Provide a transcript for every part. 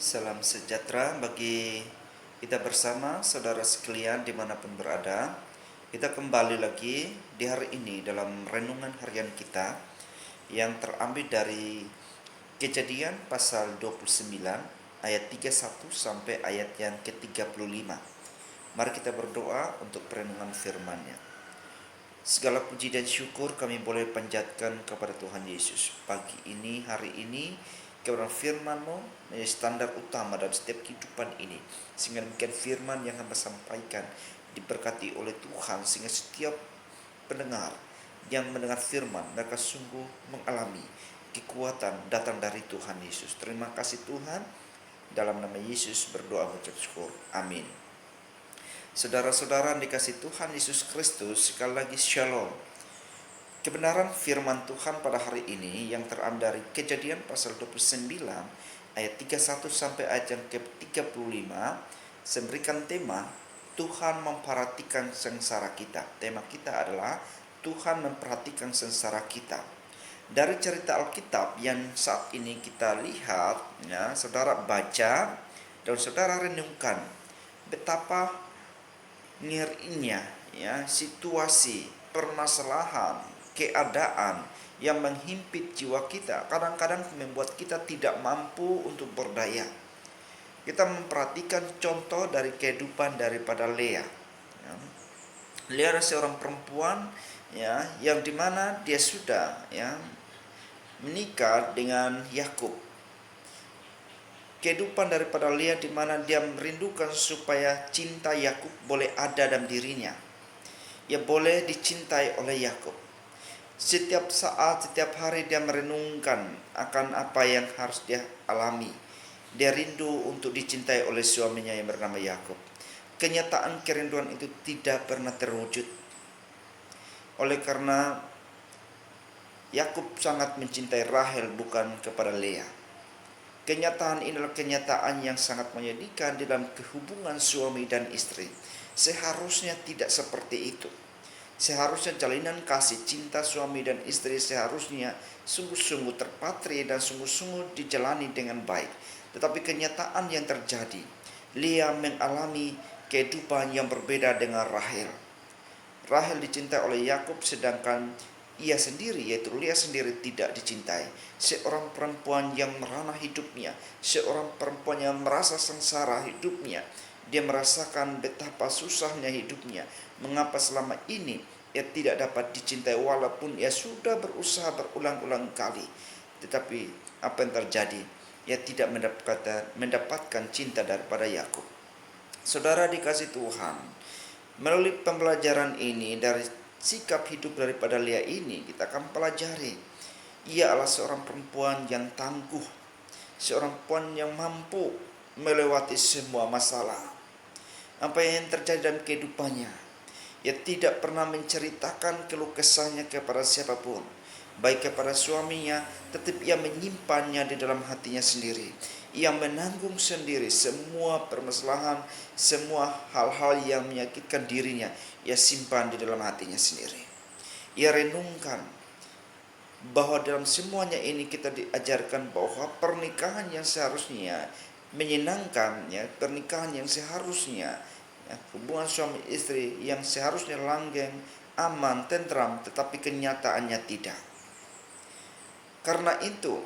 Salam sejahtera bagi kita bersama, saudara sekalian dimanapun berada. Kita kembali lagi di hari ini dalam renungan harian kita yang terambil dari Kejadian pasal 29 ayat 31 sampai ayat yang ke-35. Mari kita berdoa untuk perenungan firman-Nya. Segala puji dan syukur kami boleh panjatkan kepada Tuhan Yesus pagi ini, hari ini, kebenaran firman-Mu menjadi standar utama dalam setiap kehidupan ini. Sehingga demikian firman yang hamba sampaikan diberkati oleh Tuhan, sehingga setiap pendengar yang mendengar firman mereka sungguh mengalami kekuatan datang dari Tuhan Yesus. Terima kasih Tuhan, dalam nama Yesus berdoa mengucap syukur. Amin. Saudara-saudara dikasih Tuhan Yesus Kristus, sekali lagi shalom. Kebenaran firman Tuhan pada hari ini yang terambil dari Kejadian pasal 29 ayat 31 sampai ayat yang ke-35 memberikan tema Tuhan memperhatikan sengsara kita. Tema kita adalah Tuhan memperhatikan sengsara kita. Dari cerita Alkitab yang saat ini kita lihat, ya, saudara baca dan saudara renungkan betapa ngerinya, ya, situasi, permasalahan, keadaan yang menghimpit jiwa kita kadang-kadang membuat kita tidak mampu untuk berdaya. Kita memperhatikan contoh dari kehidupan daripada Lea. Ya. Lea adalah seorang perempuan, ya, yang dimana dia sudah, ya, menikah dengan Yakub. Kehidupan daripada Lea di mana dia merindukan supaya cinta Yakub boleh ada dalam dirinya. Ia boleh dicintai oleh Yakub. Setiap saat, setiap hari dia merenungkan akan apa yang harus dia alami. Dia rindu untuk dicintai oleh suaminya yang bernama Yakub. Kenyataan kerinduan itu tidak pernah terwujud. Oleh karena Yakub sangat mencintai Rahel bukan kepada Lea. Kenyataan ini adalah kenyataan yang sangat menyedihkan dalam hubungan suami dan istri. Seharusnya tidak seperti itu. Seharusnya jalinan kasih cinta suami dan istri seharusnya sungguh-sungguh terpatri dan sungguh-sungguh dijalani dengan baik. Tetapi kenyataan yang terjadi, Lea mengalami kehidupan yang berbeda dengan Rahel. Rahel dicintai oleh Yakub sedangkan ia sendiri, yaitu Lea sendiri, tidak dicintai. Seorang perempuan yang merana hidupnya, seorang perempuan yang merasa sengsara hidupnya. Dia merasakan betapa susahnya hidupnya. Mengapa selama ini ia tidak dapat dicintai walaupun ia sudah berusaha berulang-ulang kali. Tetapi apa yang terjadi? Ia tidak mendapatkan cinta daripada Yakub. Saudara dikasih Tuhan, melalui pembelajaran ini dari sikap hidup daripada Lea ini kita akan pelajari. Ia adalah seorang perempuan yang tangguh, seorang perempuan yang mampu melewati semua masalah. Apa yang terjadi dalam kehidupannya, ia tidak pernah menceritakan keluh kesahnya kepada siapapun, baik kepada suaminya, tetapi ia menyimpannya di dalam hatinya sendiri. Ia menanggung sendiri semua permasalahan, semua hal-hal yang menyakitkan dirinya, ia simpan di dalam hatinya sendiri. Ia renungkan bahwa dalam semuanya ini kita diajarkan bahwa pernikahan yang seharusnya menyenangkan, ya, pernikahan yang seharusnya, ya, hubungan suami istri yang seharusnya langgeng, aman, tentram, tetapi kenyataannya tidak. Karena itu,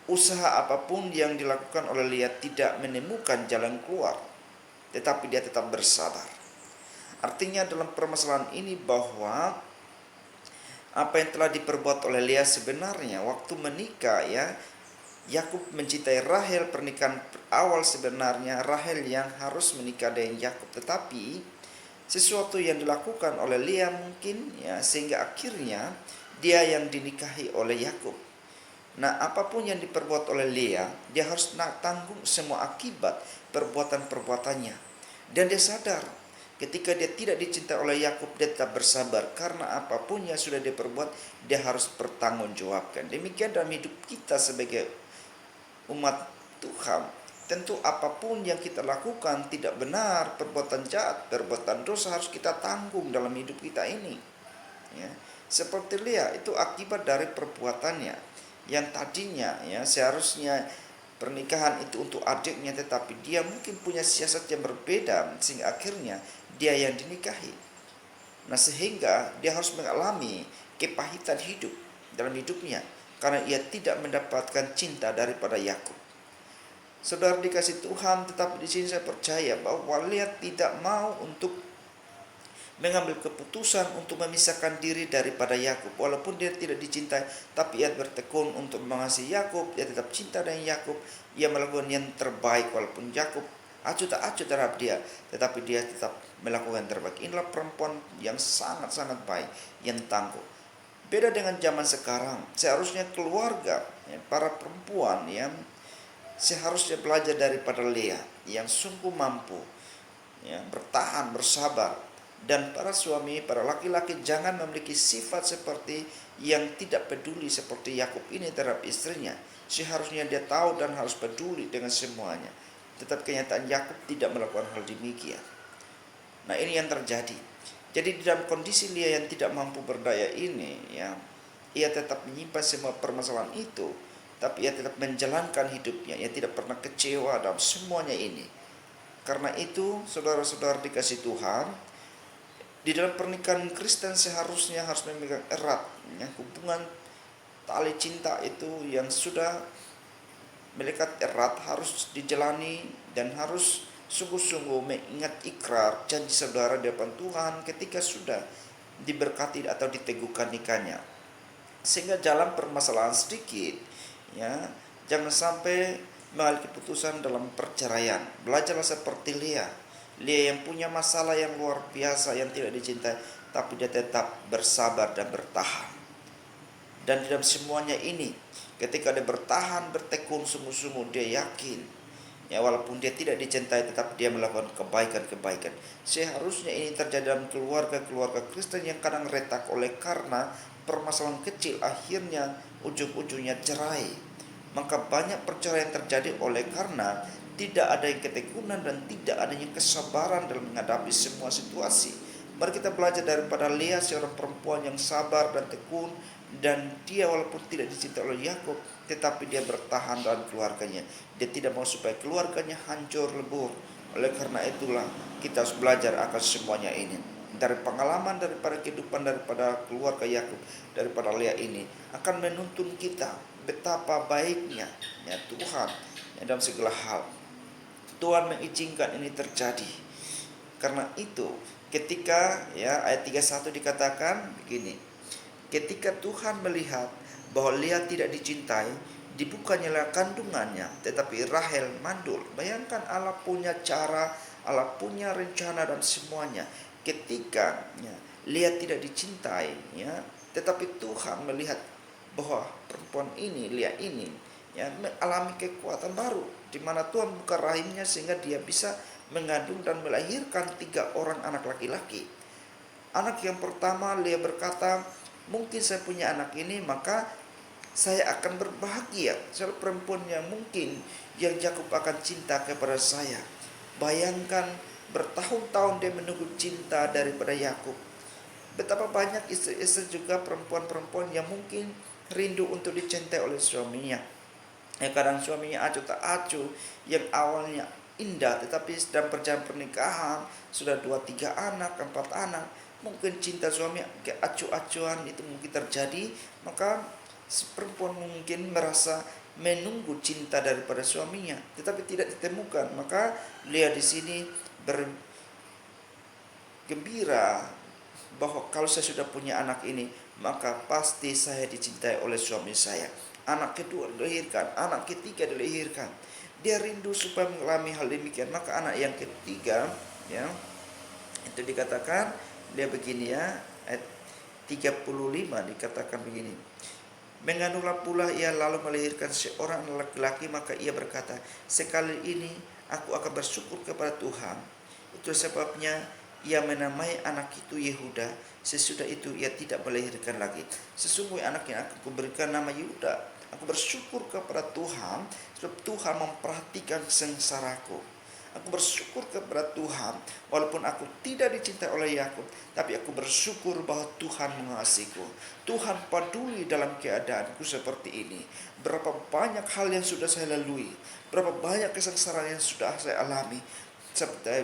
usaha apapun yang dilakukan oleh Lea tidak menemukan jalan keluar, tetapi dia tetap bersabar. Artinya dalam permasalahan ini bahwa apa yang telah diperbuat oleh Lea sebenarnya waktu menikah, ya, Yakub mencintai Rahel. Pernikahan awal sebenarnya Rahel yang harus menikah dengan Yakub, tetapi sesuatu yang dilakukan oleh Lea mungkin, ya, sehingga akhirnya dia yang dinikahi oleh Yakub. Nah, apapun yang diperbuat oleh Lea, dia harus tanggung semua akibat perbuatan-perbuatannya. Dan dia sadar ketika dia tidak dicintai oleh Yakub, dia tetap bersabar karena apapun yang sudah dia perbuat, dia harus bertanggungjawabkan. Demikian dalam hidup kita sebagai umat Tuhan. Tentu apapun yang kita lakukan tidak benar, perbuatan jahat, perbuatan dosa harus kita tanggung dalam hidup kita ini. Ya, seperti Lea, itu akibat dari perbuatannya yang tadinya, ya, seharusnya pernikahan itu untuk adiknya, tetapi dia mungkin punya siasat yang berbeda sehingga akhirnya dia yang dinikahi. Nah, sehingga dia harus mengalami kepahitan hidup dalam hidupnya karena ia tidak mendapatkan cinta daripada Yakub. Saudara dikasih Tuhan, tetapi di sini saya percaya bahwa Lea tidak mau untuk mengambil keputusan untuk memisahkan diri daripada Yakub. Walaupun dia tidak dicintai, tapi ia bertekun untuk mengasihi Yakub. Dia tetap cinta dengan Yakub. Ia melakukan yang terbaik walaupun Yakub acuh tak acuh terhadap dia, tetapi dia tetap melakukan yang terbaik. Inilah perempuan yang sangat-sangat baik, yang tangguh. Beda dengan zaman sekarang, seharusnya keluarga, para perempuan yang seharusnya belajar daripada Lea yang sungguh mampu bertahan, bersabar. Dan para suami, para laki-laki jangan memiliki sifat seperti yang tidak peduli seperti Yakub ini terhadap istrinya. Seharusnya dia tahu dan harus peduli dengan semuanya. Tetapi kenyataan Yakub tidak melakukan hal demikian. Nah, ini yang terjadi. Jadi dalam kondisi Lea yang tidak mampu berdaya ini, ia tetap menyimpan semua permasalahan itu, tapi ia tetap menjalankan hidupnya. Ia tidak pernah kecewa dalam semuanya ini. Karena itu, saudara-saudara dikasih Tuhan, di dalam pernikahan Kristen seharusnya harus memegang erat hubungan tali cinta itu yang sudah melekat erat harus dijalani dan harus sungguh-sungguh mengingat ikrar janji saudara di depan Tuhan ketika sudah diberkati atau diteguhkan nikahnya. Sehingga dalam permasalahan sedikit, jangan sampai mengambil keputusan dalam perceraian. Belajarlah seperti Lea yang punya masalah yang luar biasa, yang tidak dicintai, tapi dia tetap bersabar dan bertahan. Dan dalam semuanya ini, ketika dia bertahan, bertekun sungguh-sungguh, dia yakin, walaupun dia tidak dicintai, tetap dia melakukan kebaikan-kebaikan. Seharusnya ini terjadi dalam keluarga-keluarga Kristen yang kadang retak oleh karena permasalahan kecil, akhirnya ujung-ujungnya cerai. Maka banyak perceraian terjadi oleh karena tidak ada yang ketekunan dan tidak adanya kesabaran dalam menghadapi semua situasi. Mari kita belajar daripada Lea, seorang perempuan yang sabar dan tekun, dan dia walaupun tidak dicintai oleh Yakub, tetapi dia bertahan dalam keluarganya. Dia tidak mau supaya keluarganya hancur lebur. Oleh karena itulah kita harus belajar akan semuanya ini. Dari pengalaman daripada kehidupan daripada keluarga Yakub, daripada Lea ini akan menuntun kita betapa baiknya Tuhan dalam segala hal. Tuhan mengizinkan ini terjadi. Karena itu ketika ayat 31 dikatakan begini, ketika Tuhan melihat bahwa Lea tidak dicintai, dibukanya kandungannya, tetapi Rahel mandul. Bayangkan Allah punya cara, Allah punya rencana dan semuanya. Ketika Lea tidak dicintai, tetapi Tuhan melihat bahwa perempuan ini, Lea ini, mengalami kekuatan baru, di mana Tuhan buka rahimnya sehingga dia bisa mengandung dan melahirkan 3 orang anak laki-laki. Anak yang pertama, Lea berkata, mungkin saya punya anak ini, maka saya akan berbahagia. Seorang perempuan yang mungkin yang Yakub akan cinta kepada saya. Bayangkan bertahun-tahun dia menunggu cinta daripada Yakub. Betapa banyak istri-istri juga perempuan-perempuan yang mungkin rindu untuk dicintai oleh suaminya. Kadang suaminya acuh tak acuh, yang awalnya indah, tetapi dalam perjalanan pernikahan sudah 2-3 anak, 4 anak, mungkin cinta suami keacuh-acuhan itu mungkin terjadi. Maka si perempuan mungkin merasa menunggu cinta daripada suaminya, tetapi tidak ditemukan. Maka Lea di sini bergembira bahwa kalau saya sudah punya anak ini, maka pasti saya dicintai oleh suami saya. Anak kedua dilahirkan, anak ketiga dilahirkan. Dia rindu supaya mengalami hal demikian. Maka anak yang ketiga, itu dikatakan dia begini, ayat 35 dikatakan begini. Mengandunglah pula ia lalu melahirkan seorang laki-laki, maka ia berkata, sekali ini aku akan bersyukur kepada Tuhan. Itu sebabnya ia menamai anak itu Yehuda. Sesudah itu ia tidak melahirkan lagi. Sesungguhnya anak yang aku berikan nama Yehuda. Aku bersyukur kepada Tuhan sebab Tuhan memperhatikan sengsaraku. Aku bersyukur kepada Tuhan, walaupun aku tidak dicintai oleh Yakub, tapi aku bersyukur bahwa Tuhan mengasihiku. Tuhan peduli dalam keadaanku seperti ini. Berapa banyak hal yang sudah saya lalui, berapa banyak kesengsaraan yang sudah saya alami.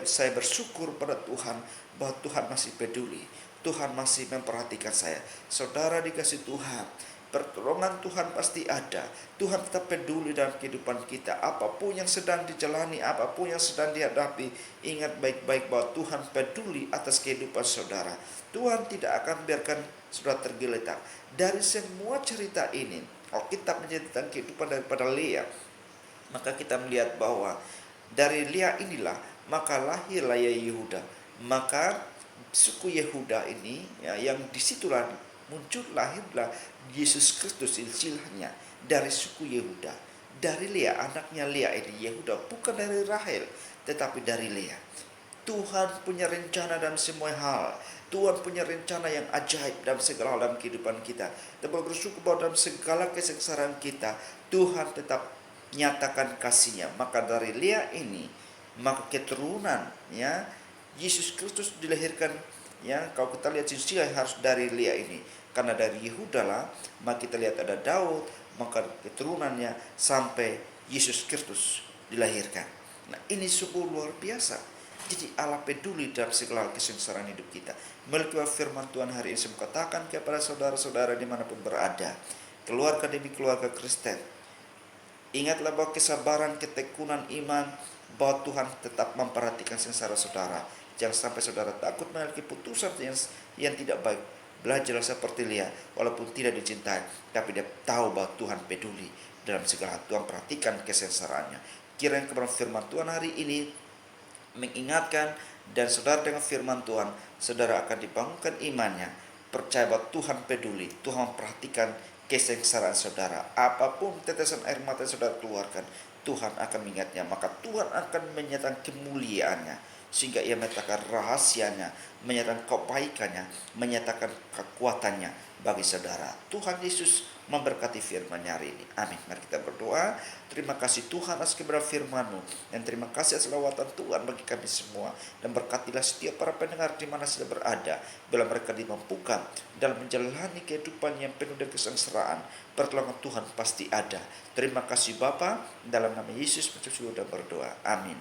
Saya bersyukur pada Tuhan bahwa Tuhan masih peduli. Tuhan masih memperhatikan saya. Saudara dikasih Tuhan, pertolongan Tuhan pasti ada. Tuhan tetap peduli dalam kehidupan kita. Apapun yang sedang dijalani, apapun yang sedang dihadapi, ingat baik-baik bahwa Tuhan peduli atas kehidupan saudara. Tuhan tidak akan biarkan saudara tergeletak. Dari semua cerita ini, kalau kita menceritakan kehidupan daripada Lea, maka kita melihat bahwa dari Lea inilah maka lahirlah Yehuda. Maka suku Yehuda ini ya, yang disitulah muncul lahirlah Yesus Kristus silsilahnya dari suku Yehuda, dari Lea, anaknya Lea ini Yehuda, bukan dari Rahel tetapi dari Lea. Tuhan punya rencana dalam semua hal. Tuhan punya rencana yang ajaib dalam segala hal dalam kehidupan kita. Dan bersyukur bahwa dalam segala kesengsaraan kita, Tuhan tetap nyatakan kasih-Nya. Maka dari Lea ini, maka keturunan ya Yesus Kristus dilahirkan. Ya, kalau kita lihat silsilah harus dari Lea ini, karena dari Yehuda lah, maka kita lihat ada Daud, maka keturunannya sampai Yesus Kristus dilahirkan. Nah, ini sungguh luar biasa. Jadi Allah peduli dalam segala kesengsaraan hidup kita. Melalui firman Tuhan hari ini saya katakan kepada saudara-saudara dimanapun berada, keluarga demi keluarga Kristen, ingatlah bahwa kesabaran, ketekunan iman, bahwa Tuhan tetap memperhatikan sengsara saudara. Jangan sampai saudara takut mengambil keputusan yang tidak baik. Belajarlah seperti Lea, walaupun tidak dicintai, tapi dia tahu bahwa Tuhan peduli dalam segala hal. Tuhan perhatikan kesengsaraannya. Kiranya kebenaran firman Tuhan hari ini mengingatkan, dan saudara dengan firman Tuhan, saudara akan dibangunkan imannya. Percaya bahwa Tuhan peduli, Tuhan memperhatikan kesengsaraan saudara. Apapun tetesan air mata yang saudara keluarkan, Tuhan akan mengingatnya. Maka Tuhan akan menyatakan kemuliaannya, sehingga ia menyatakan rahasianya, menyatakan kebaikannya, menyatakan kekuatannya bagi saudara. Tuhan Yesus memberkati firman-Nya hari ini. Amin. Mari kita berdoa. Terima kasih Tuhan atas kebenaran firman-Mu, dan terima kasih atas lawatan Tuhan bagi kami semua. Dan berkatilah setiap para pendengar di mana sudah berada, bila mereka dimampukan dalam menjalani kehidupan yang penuh dengan kesengsaraan. Pertolongan Tuhan pasti ada. Terima kasih Bapa, dalam nama Yesus sudah berdoa. Amin.